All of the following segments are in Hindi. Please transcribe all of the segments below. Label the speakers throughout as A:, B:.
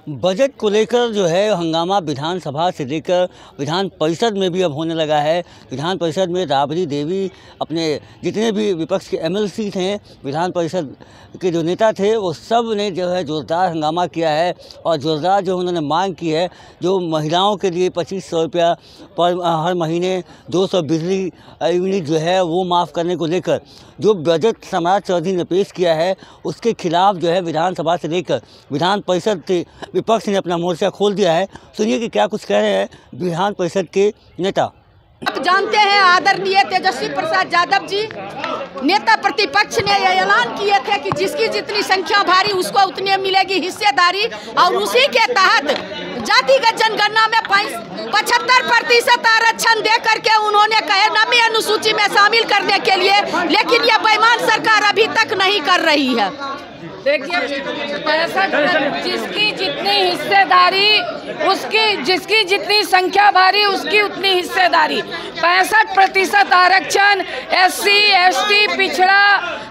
A: बजट को लेकर जो है हंगामा विधानसभा से लेकर विधान परिषद में भी अब होने लगा है। विधान परिषद में राबड़ी देवी अपने जितने भी विपक्ष के एमएलसी थे, विधान परिषद के जो नेता थे, वो सब ने जो है ज़ोरदार हंगामा किया है और ज़ोरदार जो उन्होंने मांग की है, जो महिलाओं के लिए 2500 रुपया पर हर महीने 200 बिजली यूनिट जो है वो माफ़ करने को लेकर जो बजट सम्राट चौधरी ने पेश किया है, उसके खिलाफ जो है विधानसभा से लेकर विधान परिषद से विपक्ष ने अपना मोर्चा खोल दिया है। सुनिए कि क्या कुछ कह रहे हैं विधान परिषद के नेता।
B: आप जानते हैं आदरणीय तेजस्वी प्रसाद यादव जी नेता प्रतिपक्ष ने यह ऐलान किए थे कि जिसकी जितनी संख्या भारी उसको उतनी मिलेगी हिस्सेदारी, और उसी के तहत जातिगत जनगणना में 75% आरक्षण दे करके उन्होंने कहे 9वीं अनुसूची में शामिल करने के लिए, लेकिन यह बेईमान सरकार अभी तक नहीं कर रही है।
C: देखिए 65 जिसकी जितनी हिस्सेदारी उसकी, जिसकी जितनी संख्या भारी उसकी उतनी हिस्सेदारी। 65% आरक्षण SC ST पिछड़ा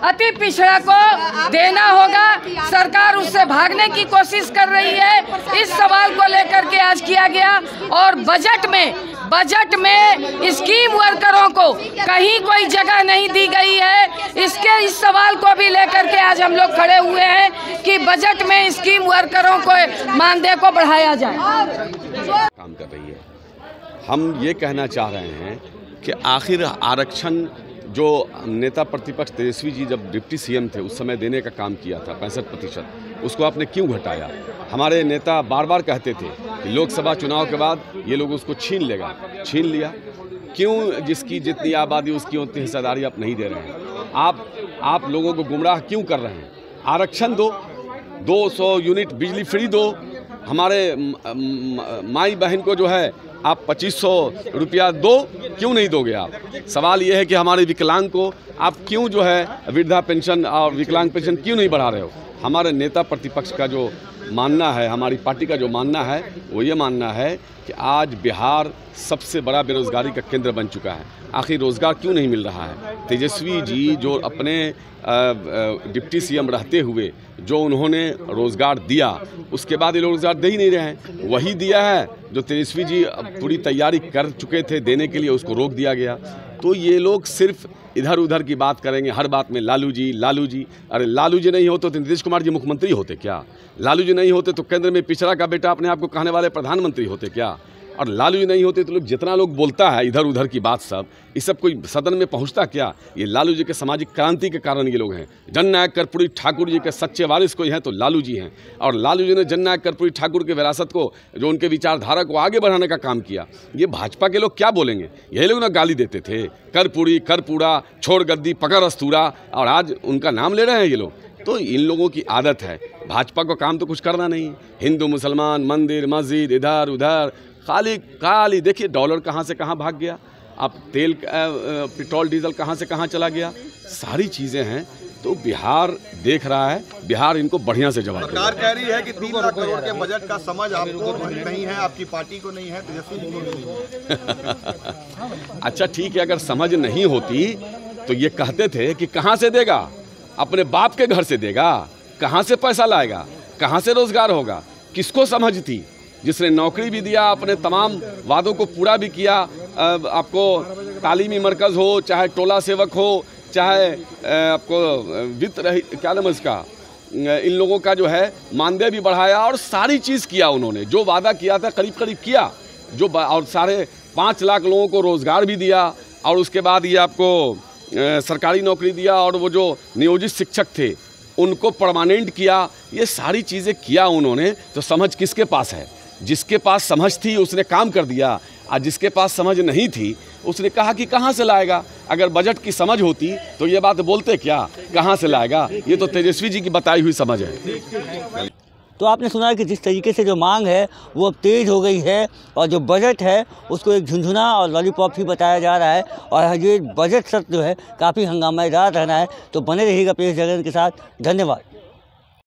C: अति पिछड़ा को देना होगा। सरकार उससे भागने की कोशिश कर रही है। इस सवाल को लेकर के आज किया गया और बजट में स्कीम वर्करों को कहीं कोई जगह नहीं दी गई है। इस सवाल को भी लेकर के आज हम लोग खड़े हुए हैं कि बजट में स्कीम वर्करों को मानदेय को बढ़ाया जाए।
D: काम कर रही है। हम ये कहना चाह रहे हैं कि आखिर आरक्षण जो नेता प्रतिपक्ष तेजस्वी जी जब डिप्टी CM थे उस समय देने का काम किया था 65%, उसको आपने क्यों घटाया? हमारे नेता बार बार कहते थे कि लोकसभा चुनाव के बाद ये लोग उसको छीन लिया। क्यों जिसकी जितनी आबादी उसकी उतनी हिस्सेदारी आप नहीं दे रहे हैं? आप लोगों को गुमराह क्यों कर रहे हैं? आरक्षण दो, 200 यूनिट बिजली फ्री दो। हमारे माई बहन को जो है आप 2500 रुपया दो, क्यों नहीं दोगे आप? सवाल ये है कि हमारे विकलांग को आप क्यों जो है वृद्धा पेंशन और विकलांग पेंशन क्यों नहीं बढ़ा रहे हो? हमारे नेता प्रतिपक्ष का जो मानना है, हमारी पार्टी का जो मानना है, वो ये मानना है कि आज बिहार सबसे बड़ा बेरोजगारी का केंद्र बन चुका है। आखिर रोज़गार क्यों नहीं मिल रहा है? तेजस्वी जी जो अपने डिप्टी CM रहते हुए जो उन्होंने रोज़गार दिया, उसके बाद ये लोग रोज़गार दे ही नहीं रहे हैं। वही दिया है जो तेजस्वी जी पूरी तैयारी कर चुके थे देने के लिए, उसको रोक दिया गया। तो ये लोग सिर्फ इधर उधर की बात करेंगे, हर बात में लालू जी। अरे लालू जी नहीं होते तो नीतीश कुमार जी मुख्यमंत्री होते क्या? लालू जी नहीं होते तो केंद्र में पिछड़ा का बेटा अपने आप को कहने वाले प्रधानमंत्री होते क्या? और लालू जी नहीं होते तो लोग जितना लोग बोलता है इधर उधर की बात सब, ये सब कोई सदन में पहुंचता क्या? ये लालू जी के सामाजिक क्रांति के कारण ये लोग हैं। जननायक कर्पूरी ठाकुर जी के सच्चे वारिस कोई हैं तो लालू जी हैं। और लालू जी ने जननायक कर्पूरी ठाकुर के विरासत को, जो उनके विचारधारा को आगे बढ़ाने का काम किया। ये भाजपा के लोग क्या बोलेंगे? यही लोग ना गाली देते थे, कर्पूरी कर्पूरा छोड़ गद्दी पकड़ अस्तूरा, और आज उनका नाम ले रहे हैं ये लोग। तो इन लोगों की आदत है, भाजपा को काम तो कुछ करना नहीं। हिंदू मुसलमान, मंदिर मस्जिद, इधर उधर खाली देखिए डॉलर कहाँ से कहाँ भाग गया, अब तेल पेट्रोल डीजल कहाँ से कहाँ चला गया, सारी चीज़ें हैं। तो बिहार देख रहा है, बिहार इनको बढ़िया से जवाब देगा।
E: सरकार कह रही है कि 3 लाख करोड़ के बजट का समझ आपको नहीं है, आपकी पार्टी को नहीं है, तेजस्वी जी को नहीं है।
D: अच्छा ठीक है, अगर समझ नहीं होती तो ये कहते थे कि कहाँ से देगा? अपने बाप के घर से देगा? कहाँ से पैसा लाएगा? कहाँ से रोजगार होगा? किसको समझ थी? जिसने नौकरी भी दिया, अपने तमाम वादों को पूरा भी किया। आपको तालीमी मरकज़ हो, चाहे टोला सेवक हो, चाहे आपको वित्त रही, क्या नाम इसका, इन लोगों का जो है मानदेय भी बढ़ाया और सारी चीज़ किया उन्होंने। जो वादा किया था करीब किया, और 5.5 लाख लोगों को रोज़गार भी दिया, और उसके बाद ये आपको सरकारी नौकरी दिया, और वो जो नियोजित शिक्षक थे उनको परमानेंट किया। ये सारी चीज़ें किया उन्होंने। तो समझ किसके पास है? जिसके पास समझ थी उसने काम कर दिया, और जिसके पास समझ नहीं थी उसने कहा कि कहाँ से लाएगा। अगर बजट की समझ होती तो ये बात बोलते क्या, कहाँ से लाएगा? ये तो तेजस्वी जी की बताई हुई समझ है।
A: तो आपने सुना कि जिस तरीके से जो मांग है वो अब तेज़ हो गई है, और जो बजट है उसको एक झुंझुना और लॉलीपॉप ही बताया जा रहा है। और ये बजट सत्र जो है काफ़ी हंगामेदार रहना है। तो बने रहिएगा पेश जगन के साथ। धन्यवाद।